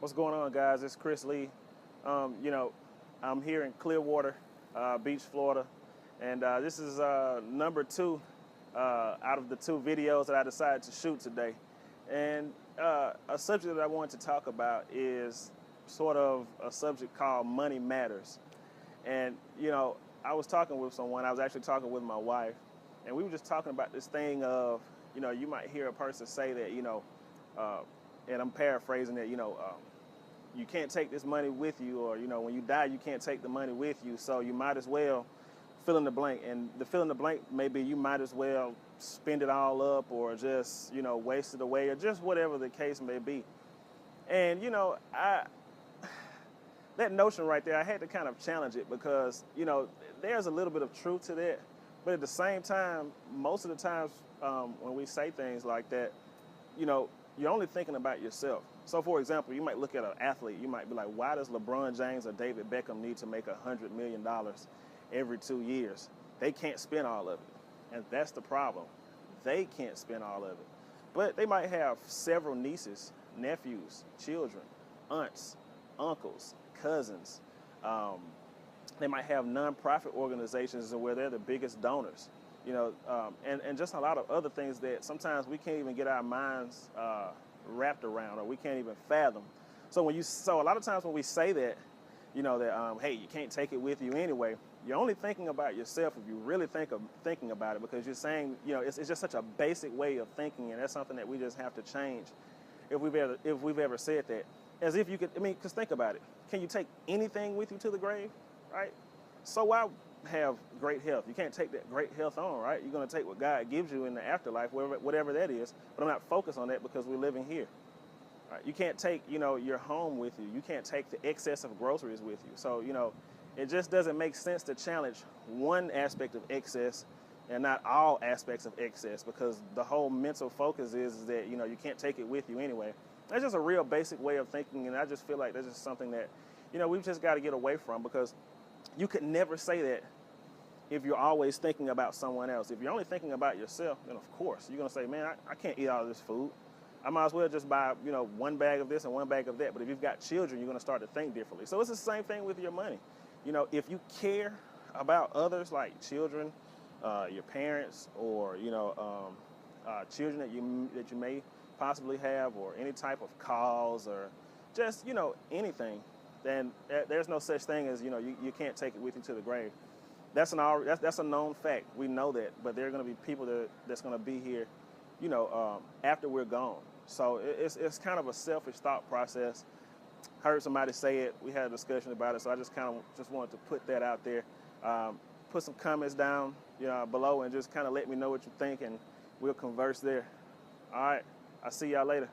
What's going on, guys? It's Chris Lee. I'm here in Clearwater Beach, Florida, and this is number two out of the two videos that I decided to shoot today. And a subject that I wanted to talk about is sort of a subject called money matters. And I was talking with someone. I was actually talking with my wife, and we were just talking about this thing of, you might hear a person say that, and I'm paraphrasing that, you can't take this money with you, or when you die you can't take the money with you, so you might as well fill in the blank. And the fill in the blank may be you might as well spend it all up, or just waste it away, or just whatever the case may be. And that notion right there, I had to kind of challenge it, because there's a little bit of truth to that, but at the same time, most of the times when we say things like that, you're only thinking about yourself. So for example, you might look at an athlete, you might be like, why does LeBron James or David Beckham need to make $100 million every 2 years? They can't spend all of it. And that's the problem. They can't spend all of it. But they might have several nieces, nephews, children, aunts, uncles, cousins. They might have nonprofit organizations where they're the biggest donors. And just a lot of other things that sometimes we can't even get our minds wrapped around, or we can't even fathom. So a lot of times when we say that, hey, you can't take it with you anyway, you're only thinking about yourself if you really thinking about it, because you're saying, it's just such a basic way of thinking, and that's something that we just have to change if we've ever said that. As if you could, because think about it. Can you take anything with you to the grave, right? So why have great health? You can't take that great health on, right? You're going to take what God gives you in the afterlife, whatever that is. But I'm not focused on that, because we're living here. Right? You can't take, your home with you. You can't take the excess of groceries with you. So, it just doesn't make sense to challenge one aspect of excess and not all aspects of excess, because the whole mental focus is that, you can't take it with you anyway. That's just a real basic way of thinking, and I just feel like that's just something that, we've just got to get away from, because you could never say that if you're always thinking about someone else. If you're only thinking about yourself, then of course you're going to say, man, I can't eat all of this food. I might as well just buy, one bag of this and one bag of that. But if you've got children, you're going to start to think differently. So it's the same thing with your money. If you care about others, like children, your parents, or, children that you may possibly have, or any type of cause, or just, anything, then there's no such thing as, you can't take it with you to the grave. That's a known fact. We know that, but there are going to be people that's going to be here, after we're gone. So it's kind of a selfish thought process. Heard somebody say it. We had a discussion about it, so I just wanted to put that out there. Put some comments down, below, and just kind of let me know what you think, and we'll converse there. All right. I'll see y'all later.